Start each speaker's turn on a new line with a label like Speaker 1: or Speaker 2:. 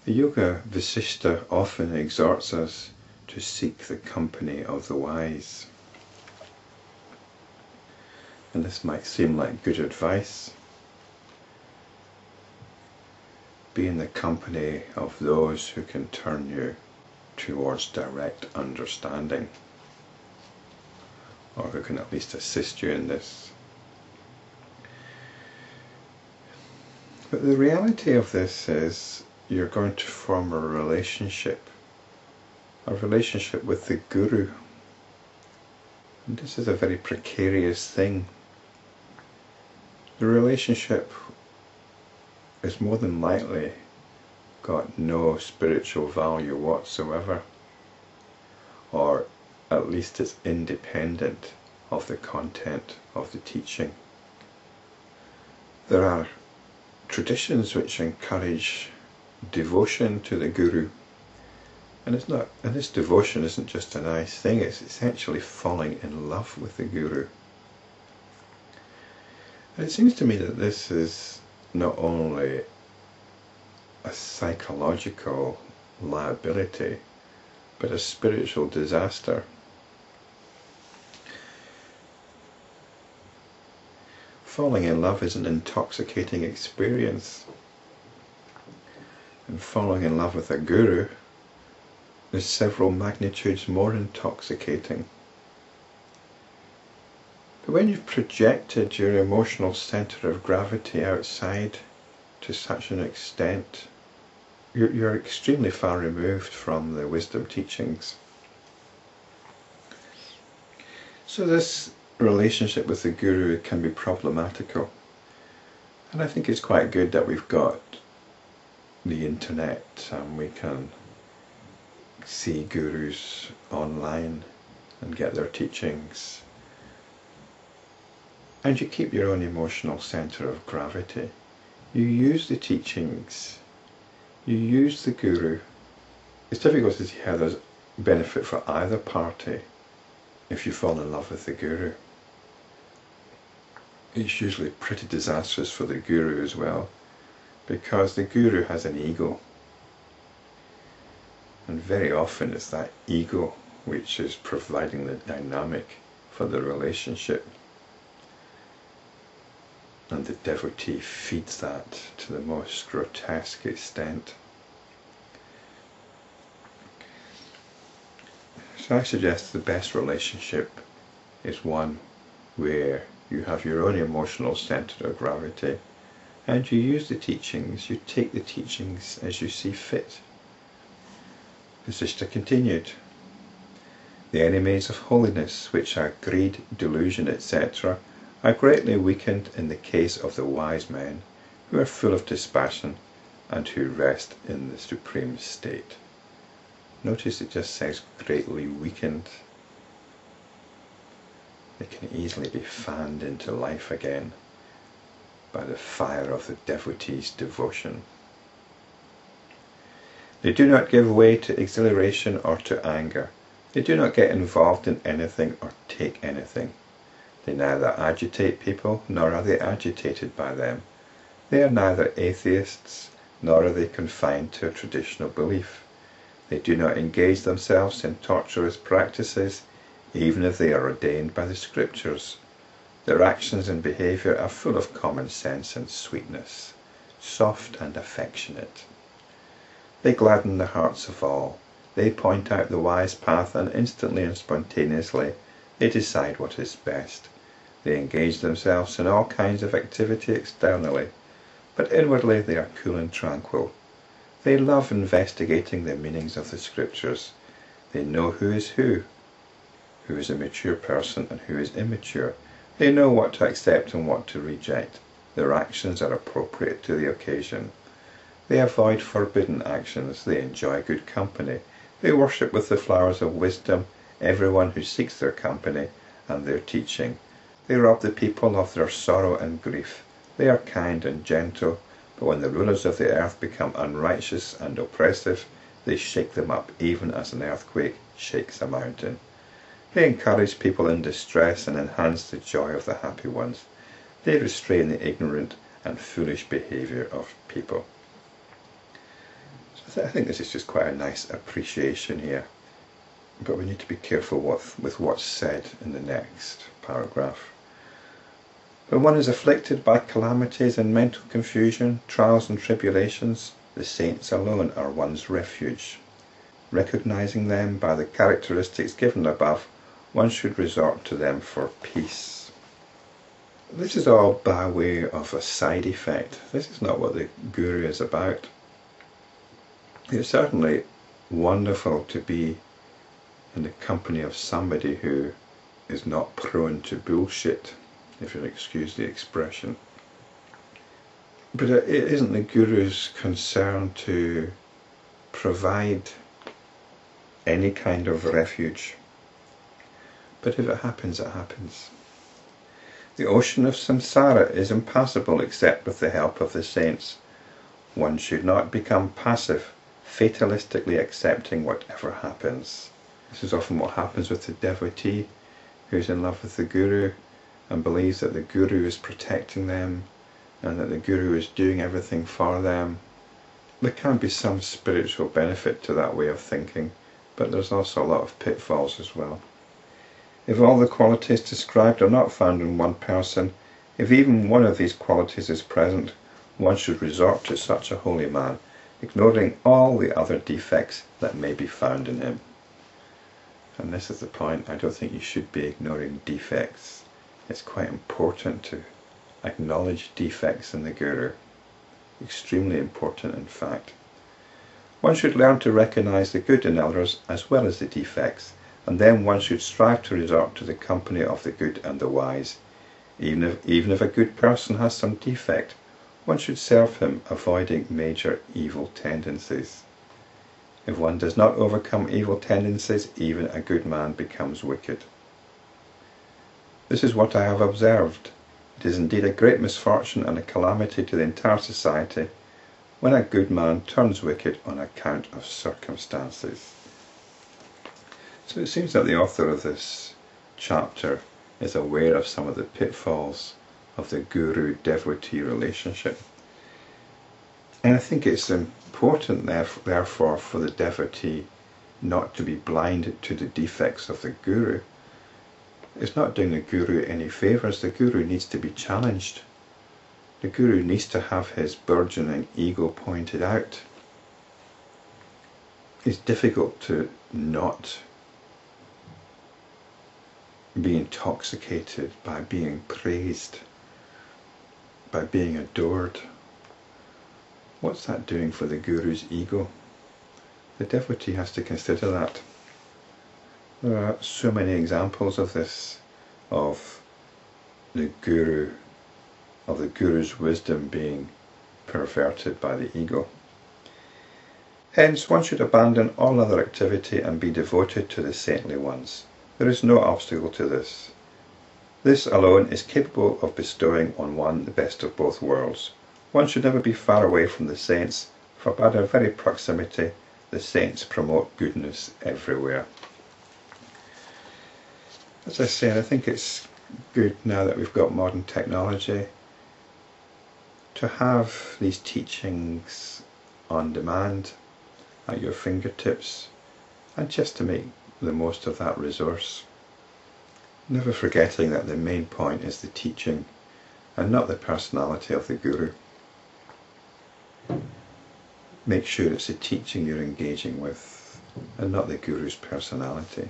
Speaker 1: The Yoga Vasistha often exhorts us to seek the company of the wise. And this might seem like good advice. Be in the company of those who can turn you towards direct understanding, or who can at least assist you in this. But the reality of this is you're going to form a relationship with the Guru. And this is a very precarious thing. The relationship is more than likely got no spiritual value whatsoever, or at least it's independent of the content of the teaching. There are traditions which encourage devotion to the Guru, and this devotion isn't just a nice thing, it's essentially falling in love with the Guru. And it seems to me that this is not only a psychological liability, but a spiritual disaster. Falling in love is an intoxicating experience, and falling in love with a Guru is several magnitudes more intoxicating. But when you've projected your emotional centre of gravity outside to such an extent, you're extremely far removed from the wisdom teachings. So this relationship with the Guru can be problematical. And I think it's quite good that we've got the internet and we can see gurus online and get their teachings. And you keep your own emotional centre of gravity. You use the teachings. You use the Guru. It's difficult to see how there's benefit for either party if you fall in love with the Guru. It's usually pretty disastrous for the Guru as well, because the Guru has an ego. And very often it's that ego which is providing the dynamic for the relationship. And the devotee feeds that to the most grotesque extent. So I suggest the best relationship is one where you have your own emotional centre of gravity and you use the teachings, you take the teachings as you see fit. Vasistha continued, the enemies of holiness, which are greed, delusion, etc., are greatly weakened in the case of the wise men who are full of dispassion and who rest in the supreme state. Notice it just says greatly weakened. They can easily be fanned into life again by the fire of the devotee's devotion. They do not give way to exhilaration or to anger. They do not get involved in anything or take anything. They neither agitate people, nor are they agitated by them. They are neither atheists, nor are they confined to a traditional belief. They do not engage themselves in torturous practices, even if they are ordained by the scriptures. Their actions and behaviour are full of common sense and sweetness, soft and affectionate. They gladden the hearts of all. They point out the wise path, and instantly and spontaneously they decide what is best. They engage themselves in all kinds of activity externally, but inwardly they are cool and tranquil. They love investigating the meanings of the scriptures. They know who is a mature person and who is immature. They know what to accept and what to reject. Their actions are appropriate to the occasion. They avoid forbidden actions. They enjoy good company. They worship with the flowers of wisdom everyone who seeks their company and their teaching. They rob the people of their sorrow and grief. They are kind and gentle, but when the rulers of the earth become unrighteous and oppressive, they shake them up, even as an earthquake shakes a mountain. They encourage people in distress and enhance the joy of the happy ones. They restrain the ignorant and foolish behaviour of people. So I think this is just quite a nice appreciation here, but we need to be careful with what's said in the next paragraph. When one is afflicted by calamities and mental confusion, trials and tribulations, the saints alone are one's refuge. Recognizing them by the characteristics given above, one should resort to them for peace. This is all by way of a side effect. This is not what the Guru is about. It's certainly wonderful to be in the company of somebody who is not prone to bullshit, if you'll excuse the expression. But it isn't the Guru's concern to provide any kind of refuge. But if it happens, it happens. The ocean of samsara is impassable except with the help of the saints. One should not become passive, fatalistically accepting whatever happens. This is often what happens with the devotee who's in love with the Guru and believes that the Guru is protecting them and that the Guru is doing everything for them. There can be some spiritual benefit to that way of thinking, but there's also a lot of pitfalls as well. If all the qualities described are not found in one person, if even one of these qualities is present, one should resort to such a holy man, ignoring all the other defects that may be found in him. And this is the point. I don't think you should be ignoring defects. It's quite important to acknowledge defects in the Guru. Extremely important, in fact. One should learn to recognize the good in others as well as the defects, and then one should strive to resort to the company of the good and the wise. Even if a good person has some defect, one should serve him, avoiding major evil tendencies. If one does not overcome evil tendencies, even a good man becomes wicked. This is what I have observed. It is indeed a great misfortune and a calamity to the entire society when a good man turns wicked on account of circumstances. So it seems that the author of this chapter is aware of some of the pitfalls of the Guru-devotee relationship. And I think it's important therefore for the devotee not to be blind to the defects of the Guru. It's not doing the Guru any favours. The Guru needs to be challenged. The Guru needs to have his burgeoning ego pointed out. It's difficult to not be intoxicated by being praised, by being adored. What's that doing for the Guru's ego? The devotee has to consider that. There are so many examples of this, of the Guru's wisdom being perverted by the ego. Hence, one should abandon all other activity and be devoted to the saintly ones. There is no obstacle to this. This alone is capable of bestowing on one the best of both worlds. One should never be far away from the saints, for by their very proximity the saints promote goodness everywhere. As I said, I think it's good now that we've got modern technology to have these teachings on demand at your fingertips, and just to make the most of that resource. Never forgetting that the main point is the teaching and not the personality of the Guru. Make sure it's the teaching you're engaging with and not the Guru's personality.